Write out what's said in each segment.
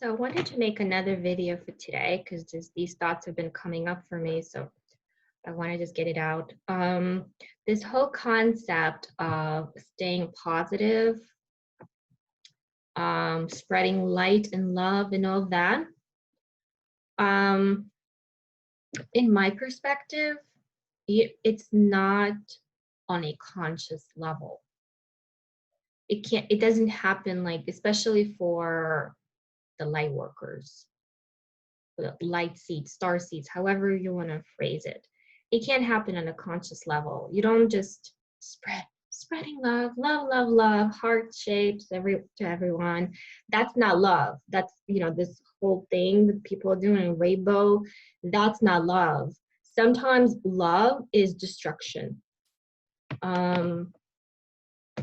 So I wanted to make another video for today because these thoughts have been coming up for me. So I want to just get it out. This whole concept of staying positive, spreading light and love and all that. Um, in my perspective, it's not on a conscious level. It doesn't happen like, especially for the light workers, the light seeds, star seeds, however you want to phrase it. It can't happen on a conscious level. You don't just spreading love, love, love, love, heart shapes to everyone. That's not love. That's, this whole thing that people are doing, rainbow, that's not love. Sometimes love is destruction. I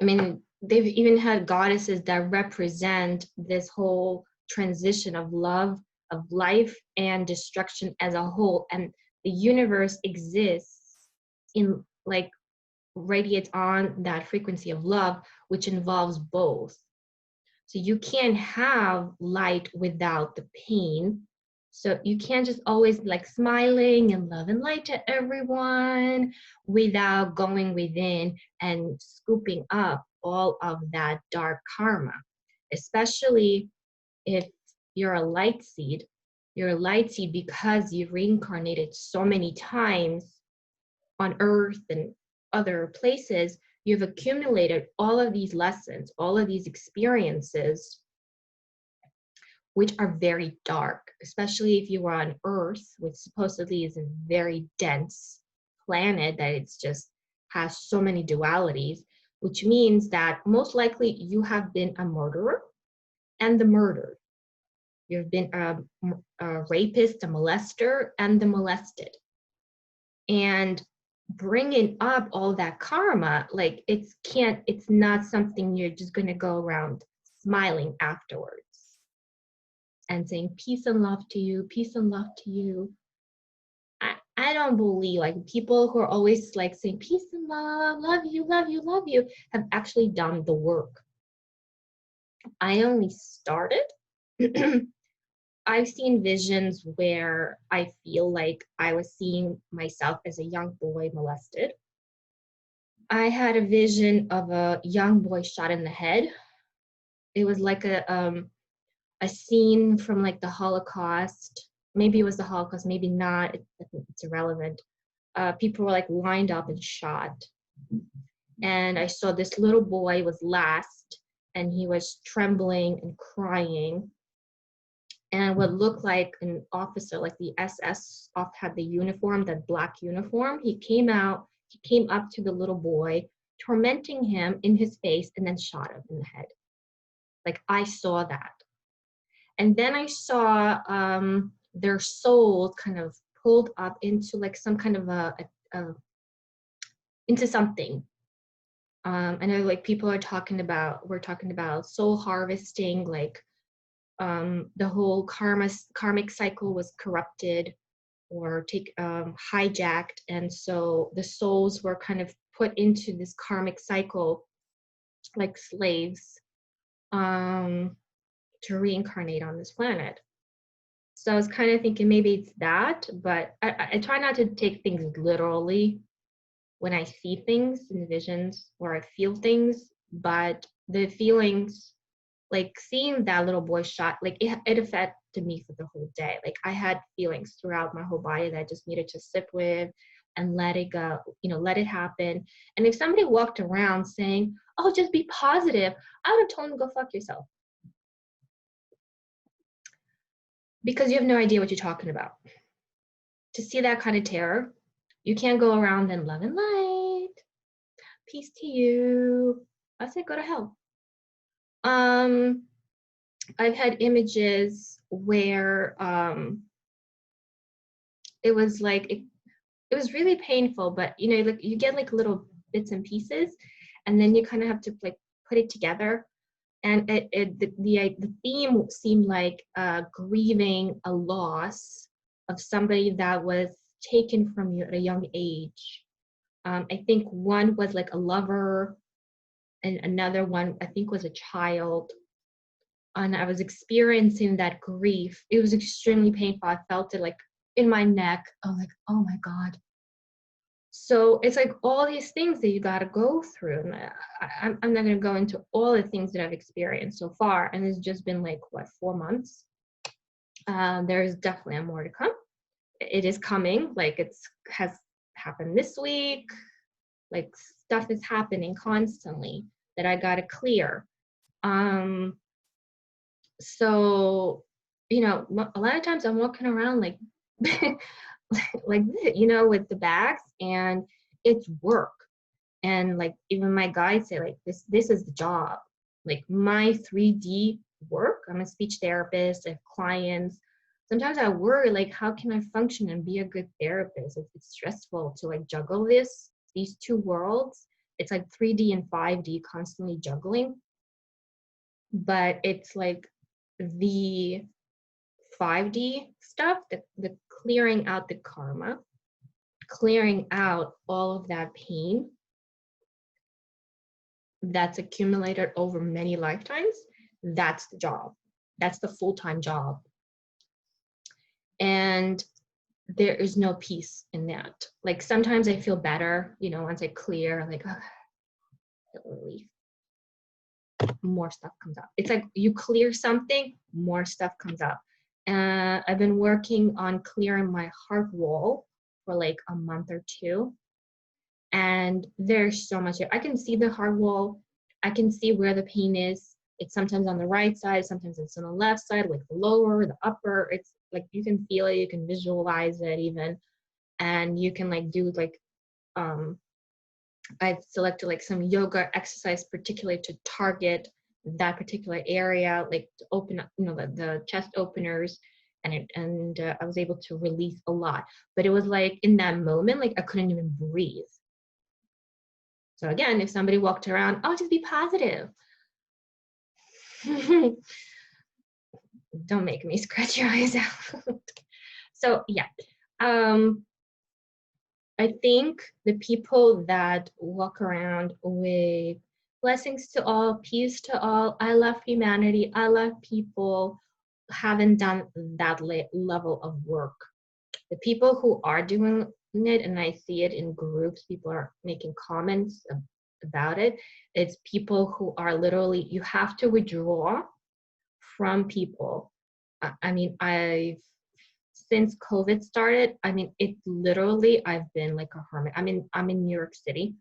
mean, they've even had goddesses that represent this whole transition of love, of life and destruction as a whole. And the universe exists in, like, radiates on that frequency of love, which involves both. So you can't have light without the pain. So you can't just always be like smiling and love and light to everyone without going within and scooping up all of that dark karma, especially if you're a light seed. You're a light seed because you've reincarnated so many times on earth and other places. You've accumulated all of these lessons, all of these experiences, which are very dark, especially if you are on Earth, which supposedly is a very dense planet that it's just has so many dualities, which means that most likely you have been a murderer and the murdered. You've been a rapist, a molester, and the molested. And bringing up all that karma, like it's not something you're just going to go around smiling afterwards and saying peace and love to you, peace and love to you. I don't believe, like, people who are always like saying peace and love you, love you, love you, have actually done the work. I only started. I've seen visions where I feel like I was seeing myself as a young boy molested. I had a vision of a young boy shot in the head. It was like a scene from like the Holocaust. Maybe it was the Holocaust, maybe not. It's irrelevant. People were like lined up and shot. And I saw this little boy was last, and he was trembling and crying. And what looked like an officer, like the SS had the uniform, that black uniform. He came up to the little boy, tormenting him in his face, and then shot him in the head. Like, I saw that. And then I saw their souls kind of pulled up into like some kind of into something. I know, like, we're talking about soul harvesting, like the whole karmic cycle was corrupted or hijacked, and so the souls were kind of put into this karmic cycle like slaves, to reincarnate on this planet. So I was kind of thinking maybe it's that, but I try not to take things literally when I see things in visions or I feel things, but the feelings, like seeing that little boy shot, like it affected me for the whole day. Like, I had feelings throughout my whole body that I just needed to sit with and let it go, let it happen. And if somebody walked around saying, oh, just be positive, I would have told them, go fuck yourself. Because you have no idea what you're talking about. To see that kind of terror, you can't go around and love and light, peace to you. I say go to hell. I've had images where it was like it was really painful, but like you get like little bits and pieces, and then you kind of have to like put it together. And the theme seemed like grieving a loss of somebody that was taken from you at a young age. I think one was like a lover, and another one I think was a child. and I was experiencing that grief. It was extremely painful. I felt it like in my neck. I'm like, oh my God. So it's like all these things that you got to go through. And I'm not going to go into all the things that I've experienced so far. And it's just been like, what, 4 months? There's definitely more to come. It is coming. Like has happened this week. Like stuff is happening constantly that I got to clear. So, you know, a lot of times I'm walking around like, like this, you know, with the bags, and it's work. And like even my guides say like this is the job. Like my 3D work, I'm a speech therapist, I have clients. Sometimes I worry like how can I function and be a good therapist if it's stressful to like juggle these two worlds. It's like 3D and 5D constantly juggling. But it's like the 5D stuff, the clearing out the karma, clearing out all of that pain that's accumulated over many lifetimes, that's the job. That's the full-time job. And there is no peace in that. Like sometimes I feel better, you know, once I clear, like, relief. More stuff comes up. It's like you clear something, more stuff comes up. I've been working on clearing my heart wall for like a month or two. And there's so much. I can see the heart wall. I can see where the pain is. It's sometimes on the right side, sometimes it's on the left side, like the lower, the upper. It's like you can feel it, you can visualize it even. And you can like do like, I've selected like some yoga exercise particularly to target that particular area, like to open up, you know, the chest openers, and I was able to release a lot. But it was like in that moment, like I couldn't even breathe. So again, if somebody walked around, oh, just be positive. Don't make me scratch your eyes out. So yeah, I think the people that walk around with blessings to all, peace to all, I love humanity, I love people, haven't done that level of work. The people who are doing it, and I see it in groups, people are making comments about it, it's people who are literally, you have to withdraw from people. I mean, since COVID started, I mean, it literally, I've been like a hermit. I'm in New York City.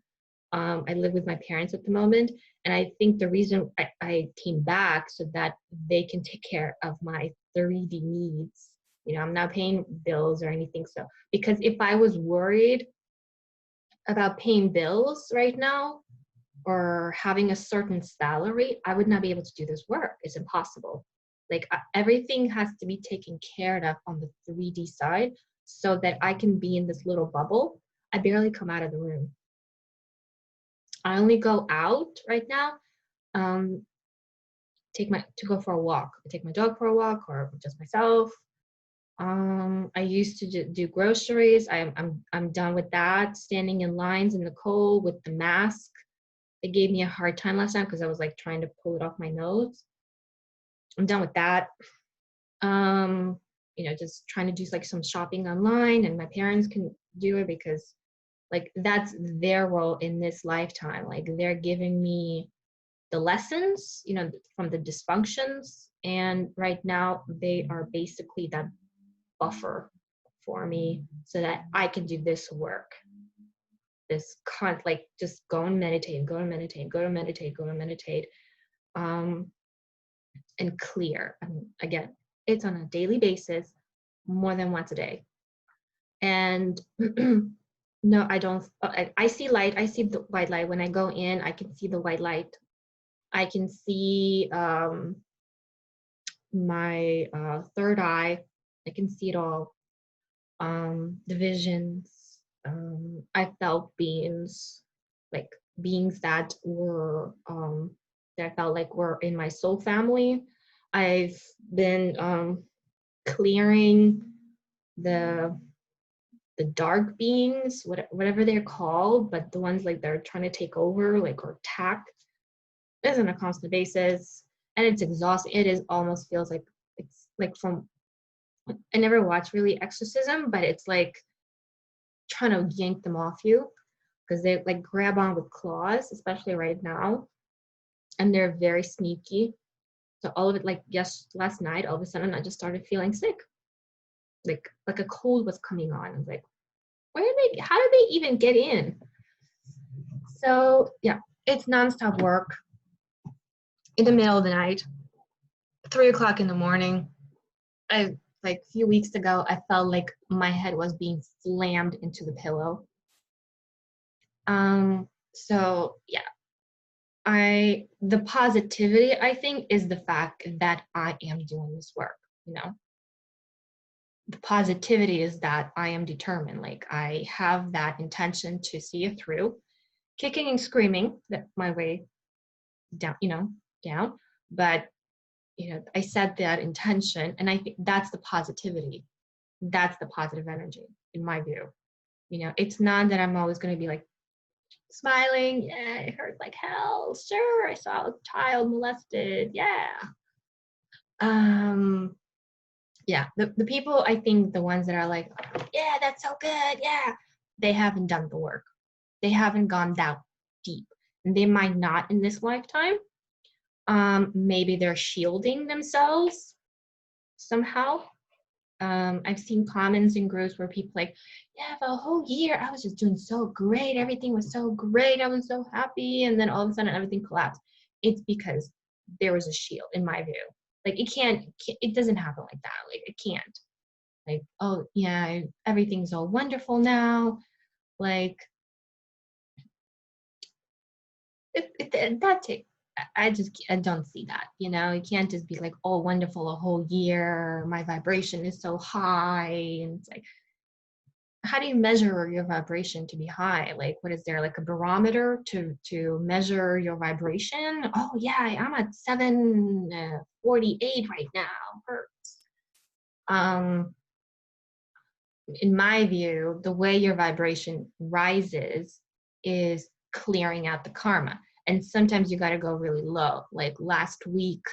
I live with my parents at the moment. And I think the reason I came back so that they can take care of my 3D needs. You know, I'm not paying bills or anything. So, because if I was worried about paying bills right now or having a certain salary, I would not be able to do this work. It's impossible. Like everything has to be taken care of on the 3D side so that I can be in this little bubble. I barely come out of the room. I only go out right now to go for a walk. I take my dog for a walk or just myself. I used to do groceries. I'm done with that. Standing in lines in the cold with the mask. It gave me a hard time last time because I was like trying to pull it off my nose. I'm done with that. You know, just trying to do like some shopping online, and my parents can do it because like that's their role in this lifetime. Like they're giving me the lessons, you know, from the dysfunctions, and right now they are basically that buffer for me so that I can do this work. This like just go and meditate, go and meditate, go and meditate, go and meditate. And clear. I mean, again, it's on a daily basis, more than once a day. And no, I don't. I see light. I see the white light. When I go in, I can see the white light. I can see my third eye. I can see it all. The visions. I felt beings, like beings that were that I felt like were in my soul family. I've been clearing the dark beings, whatever they're called, but the ones like they're trying to take over, like or attack, is on a constant basis. and it's exhausting. It is almost feels like it's like from, I never watched really exorcism, but it's like trying to yank them off you because they like grab on with claws, especially right now, and they're very sneaky. So all of it, like last night, all of a sudden I just started feeling sick, like a cold was coming on. I was like, how did they even get in? So yeah, it's nonstop work in the middle of the night, 3 o'clock in the morning. Like a few weeks ago, I felt like my head was being slammed into the pillow. So yeah, the positivity, I think, is the fact that I am doing this work, you know. The positivity is that I am determined, like I have that intention to see it through, kicking and screaming that my way down, down. But I set that intention, and I think that's the positivity. That's the positive energy, in my view. It's not that I'm always going to be like smiling. Yeah, it hurt like hell. Sure, I saw a child molested. Yeah. Yeah. The people, I think, the ones that are like, yeah, that's so good. Yeah, they haven't done the work. They haven't gone that deep, and they might not in this lifetime. Maybe they're shielding themselves somehow. I've seen comments in groups where people like, yeah, for a whole year I was just doing so great. Everything was so great. I was so happy. And then all of a sudden everything collapsed. It's because there was a shield, in my view. Like it doesn't happen like that. Like it can't. Like, oh yeah, everything's all wonderful now. Like that's it. I don't see that. It can't just be like, oh, wonderful a whole year. My vibration is so high, and it's like, how do you measure your vibration to be high? Like, what is there, like a barometer to measure your vibration? Oh yeah, I'm at 748 right now. Hertz. In my view, the way your vibration rises is clearing out the karma. And sometimes you got to go really low. Like last week,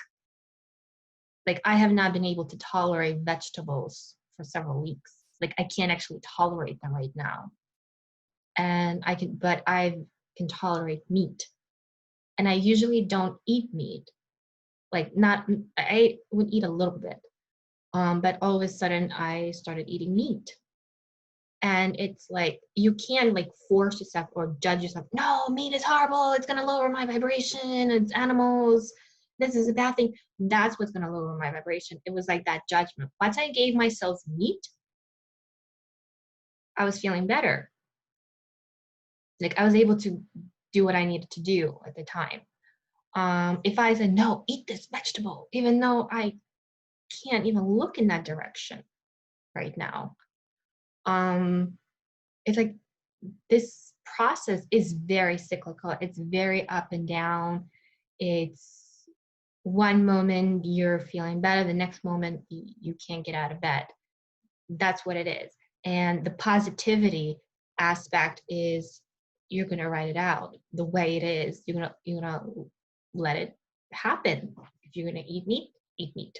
like I have not been able to tolerate vegetables for several weeks. Like I can't actually tolerate them right now. And but I can tolerate meat. And I usually don't eat meat. Like I would eat a little bit. But all of a sudden I started eating meat. And it's like, you can't like force yourself or judge yourself. No, meat is horrible. It's going to lower my vibration. It's animals. This is a bad thing. That's what's going to lower my vibration. It was like that judgment. Once I gave myself meat, I was feeling better. Like I was able to do what I needed to do at the time. If I said, no, eat this vegetable, even though I can't even look in that direction right now. It's like this process is very cyclical. It's very up and down. It's one moment you're feeling better, the next moment you can't get out of bed. That's what it is. And the positivity aspect is you're going to write it out the way it is. You're going to let it happen. If you're going to eat meat, eat meat.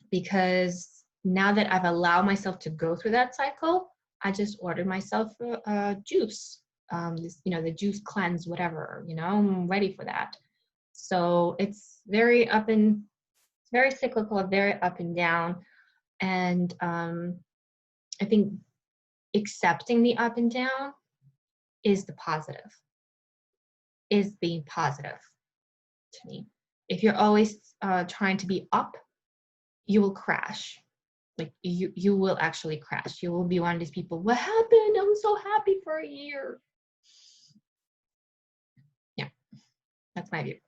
Because now that I've allowed myself to go through that cycle, I just ordered myself a juice, the juice cleanse, whatever, I'm ready for that. So it's very cyclical, very up and down. And I think accepting the up and down is is being positive to me. If you're always trying to be up, you will crash. Like you will actually crash. You will be one of these people, what happened? I was so happy for a year. Yeah, that's my view.